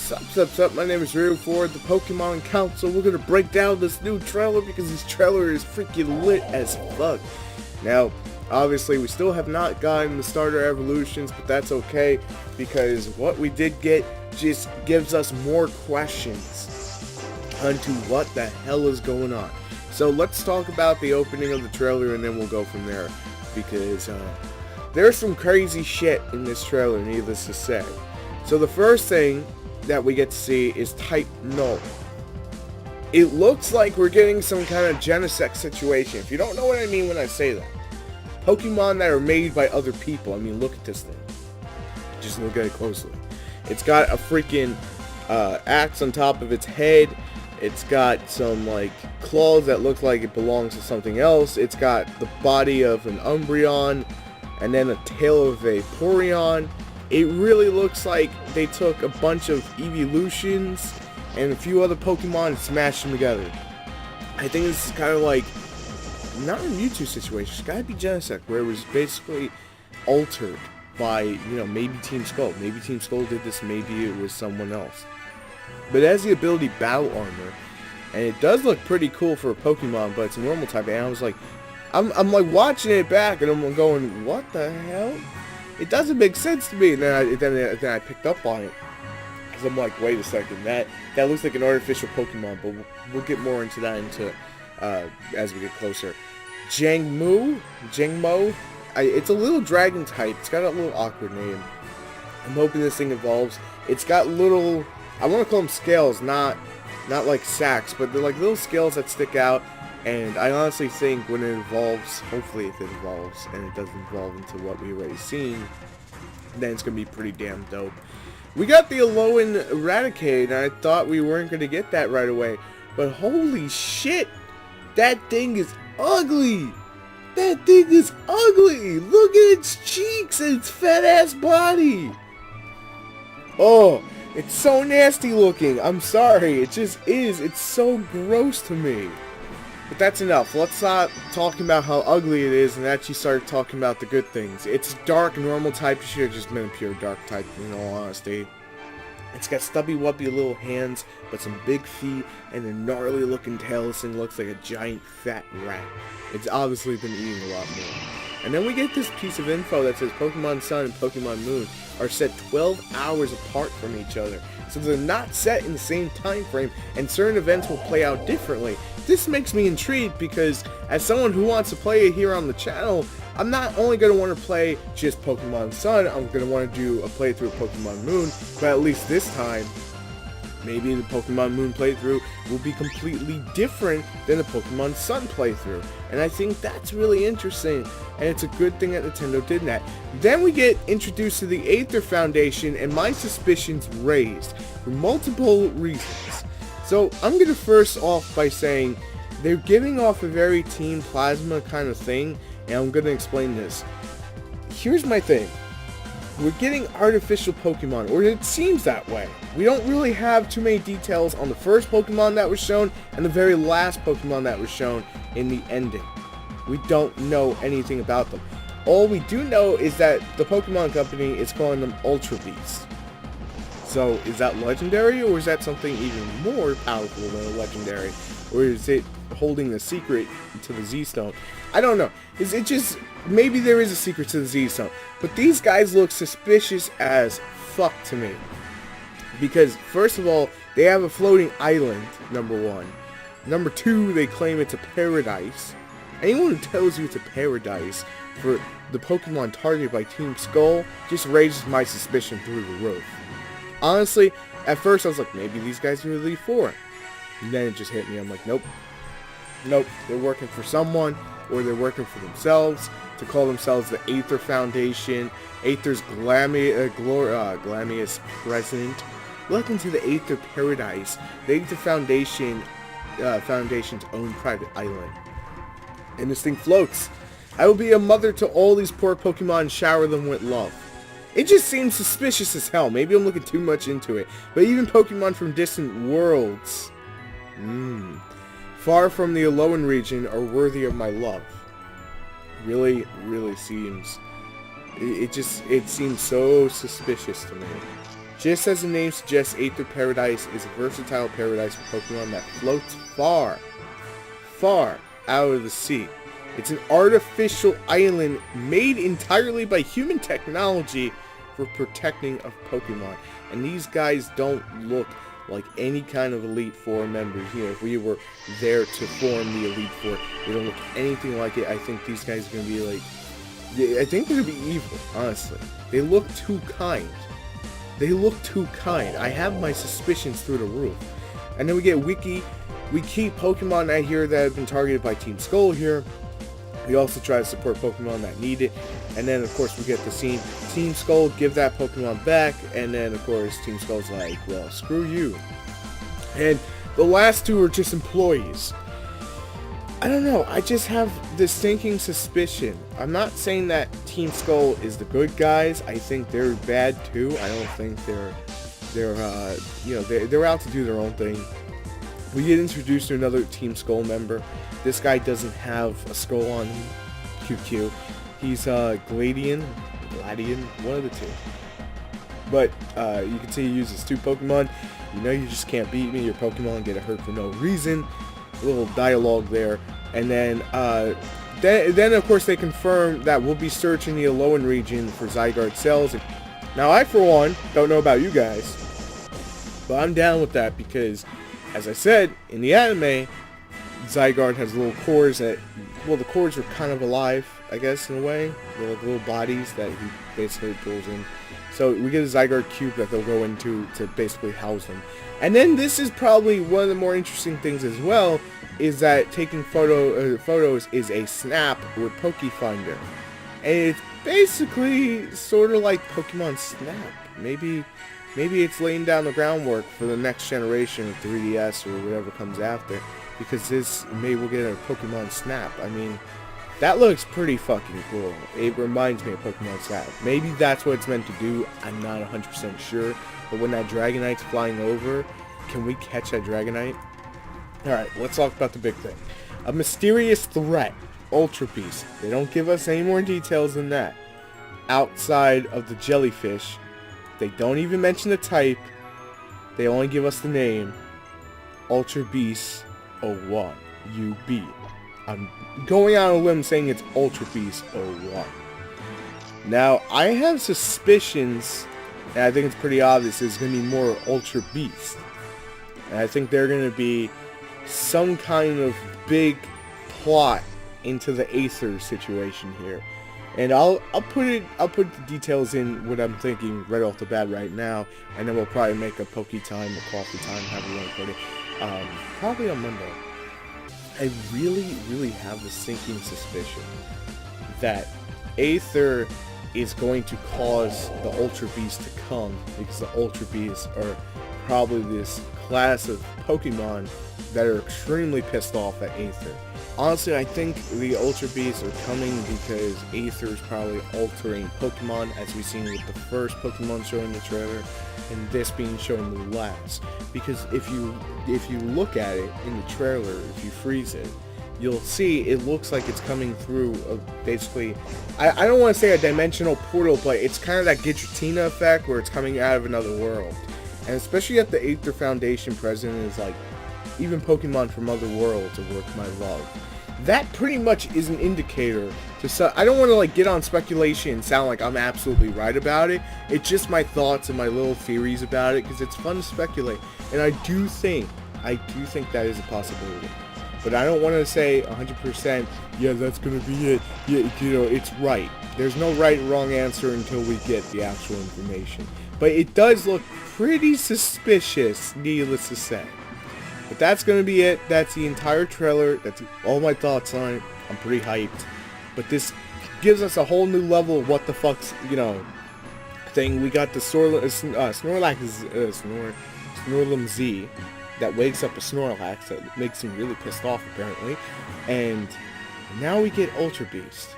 Sup, my name is Ryu for the Pokemoncouncil. We're gonna break down this new trailer because this trailer is freaking lit as fuck. Now, obviously, we still have not gotten the starter evolutions, but that's okay because what we did get just gives us more questions onto what the hell is going on. So let's talk about the opening of the trailer and then we'll go from there because there's some crazy shit in this trailer, needless to say. So the first thing that we get to see is Type Null. It looks like we're getting some kind of Genesect situation. If you don't know what I mean when I say that. Pokemon that are made by other people. I mean, look at this thing. Just look at it closely. It's got a freaking axe on top of its head. It's got some like claws that look like it belongs to something else. It's got the body of an Umbreon and then a tail of a Vaporeon. It really looks like they took a bunch of evolutions and a few other Pokemon and smashed them together. I think this is kind of like, not a Mewtwo situation, it's gotta be Genesect, where it was basically altered by, you know, maybe Team Skull. Maybe Team Skull did this, maybe it was someone else. But it has the ability Battle Armor, and it does look pretty cool for a Pokemon, but it's a normal type, and I was like, I'm like watching it back, and I'm going, what the hell? It doesn't make sense to me, and then I picked up on it. Because I'm like, wait a second, that looks like an artificial Pokemon, but we'll get more into that as we get closer. Jangmo, it's a little dragon type. It's got a little awkward name. I'm hoping this thing evolves. It's got little, I want to call them scales, not like sacks, but they're like little scales that stick out. And I honestly think when it evolves, hopefully if it evolves, and it doesn't evolve into what we've already seen, then it's going to be pretty damn dope. We got the Alolan Eradicate, and I thought we weren't going to get that right away. But holy shit, that thing is ugly! That thing is ugly! Look at its cheeks and its fat-ass body! Oh, it's so nasty looking. I'm sorry, it just is. It's so gross to me. But that's enough. Let's stop talking about how ugly it is and actually start talking about the good things. It's dark, normal type. You should have just been a pure dark type, in all honesty. It's got stubby, wuppy little hands, but some big feet, and a gnarly looking tail. This thing looks like a giant fat rat. It's obviously been eating a lot more. And then we get this piece of info that says Pokemon Sun and Pokemon Moon are set 12 hours apart from each other. So they're not set in the same time frame, and certain events will play out differently. This makes me intrigued because as someone who wants to play it here on the channel, I'm not only going to want to play just Pokemon Sun, I'm going to want to do a playthrough of Pokemon Moon, but at least this time, maybe the Pokemon Moon playthrough will be completely different than the Pokemon Sun playthrough. And I think that's really interesting, and it's a good thing that Nintendo did that. Then we get introduced to the Aether Foundation, and my suspicions raised for multiple reasons. So I'm going to first off by saying they're giving off a very Team Plasma kind of thing, and I'm going to explain this. Here's my thing. We're getting artificial Pokemon, or it seems that way. We don't really have too many details on the first Pokemon that was shown and the very last Pokemon that was shown in the ending. We don't know anything about them. All we do know is that the Pokemon Company is calling them Ultra Beasts. So is that legendary, or is that something even more powerful than a legendary? Or is it holding the secret to the Z-Stone? I don't know. Is it just, maybe there is a secret to the Z-Stone. But these guys look suspicious as fuck to me. Because, first of all, they have a floating island, number one. Number two, they claim it's a paradise. Anyone who tells you it's a paradise for the Pokemon targeted by Team Skull just raises my suspicion through the roof. Honestly, at first I was like, maybe these guys are really foreign. And then it just hit me. I'm like, nope. Nope. They're working for someone, or they're working for themselves to call themselves the Aether Foundation. Aether's glamious president. Welcome to the Aether Paradise, the Aether Foundation's own private island. And this thing floats. I will be a mother to all these poor Pokemon and shower them with love. It just seems suspicious as hell. Maybe I'm looking too much into it. But even Pokemon from distant worlds, far from the Alolan region, are worthy of my love. Really, really seems... It seems so suspicious to me. Just as the name suggests, Aether Paradise is a versatile paradise for Pokemon that floats far, far out of the sea. It's an artificial island made entirely by human technology for protecting of Pokemon. And these guys don't look like any kind of Elite Four members. You know, if we were there to form the Elite Four, they don't look anything like it. I think these guys are going to be like, I think they're going to be evil, honestly. They look too kind. They look too kind. I have my suspicions through the roof. And then we get Wiki. We keep Pokemon out here that have been targeted by Team Skull here. We also try to support Pokemon that need it. And then, of course, we get the scene. Team Skull give that Pokemon back. And then, of course, Team Skull's like, well, screw you. And the last two are just employees. I don't know. I just have this sinking suspicion. I'm not saying that Team Skull is the good guys. I think they're bad, too. I don't think they're out to do their own thing. We get introduced to another Team Skull member. This guy doesn't have a skull on him. QQ. He's Gladian, one of the two. But you can see he uses 2 Pokemon. You know you just can't beat me. Your Pokemon get hurt for no reason. A little dialogue there. And then of course they confirm that we'll be searching the Alolan region for Zygarde cells. Now I, for one, don't know about you guys, but I'm down with that because, as I said, in the anime, Zygarde has little cores that, well, the cores are kind of alive, I guess, in a way. They're like little bodies that he basically pulls in. So we get a Zygarde cube that they'll go into to basically house them. And then this is probably one of the more interesting things as well, is that taking photos is a snap with PokeFinder. And it's basically sort of like Pokemon Snap. Maybe it's laying down the groundwork for the next generation of 3DS or whatever comes after. Because maybe we'll get a Pokemon Snap. I mean, that looks pretty fucking cool. It reminds me of Pokemon Snap. Maybe that's what it's meant to do. I'm not 100% sure. But when that Dragonite's flying over, can we catch that Dragonite? Alright, let's talk about the big thing. A mysterious threat. Ultra Beast. They don't give us any more details than that. Outside of the jellyfish. They don't even mention the type. They only give us the name. Ultra Beast 01. UB. I'm going out on a limb saying it's Ultra Beast 01. Now, I have suspicions, and I think it's pretty obvious, there's going to be more Ultra Beast. And I think they're going to be some kind of big plot into the Aether situation here. And I'll put the details in what I'm thinking right off the bat right now, and then we'll probably make a Poke Time, a coffee time, however you want to put it, probably on Monday. I really have the sinking suspicion that Aether is going to cause the Ultra Beast to come, because the Ultra Beasts are probably this class of Pokemon that are extremely pissed off at Aether. Honestly, I think the Ultra Beasts are coming because Aether is probably altering Pokemon, as we've seen with the first Pokemon show in the trailer, and this being shown the last. Because if you look at it in the trailer, if you freeze it, you'll see it looks like it's coming through basically, I don't want to say a dimensional portal, but it's kind of that Giratina effect where it's coming out of another world. And especially at the Aether Foundation president is like, even Pokemon from other worlds are worth my love. That pretty much is an indicator to I don't want to like get on speculation and sound like I'm absolutely right about it. It's just my thoughts and my little theories about it, because it's fun to speculate. And I do think that is a possibility. But I don't want to say 100%, yeah, that's going to be it. Yeah, you know, it's right. There's no right and wrong answer until we get the actual information. But it does look pretty suspicious, needless to say. But that's going to be it. That's the entire trailer. That's all my thoughts on it. I'm pretty hyped. But this gives us a whole new level of what the fuck's, you know, thing. We got the Snorlax Snorlax Z that wakes up a Snorlax that makes him really pissed off, apparently. And now we get Ultra Beast.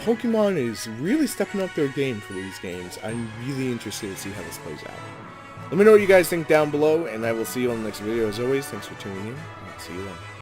Pokemon is really stepping up their game for these games. I'm really interested to see how this plays out. Let me know what you guys think down below, and I will see you on the next video. As always, thanks for tuning in, and I'll see you then.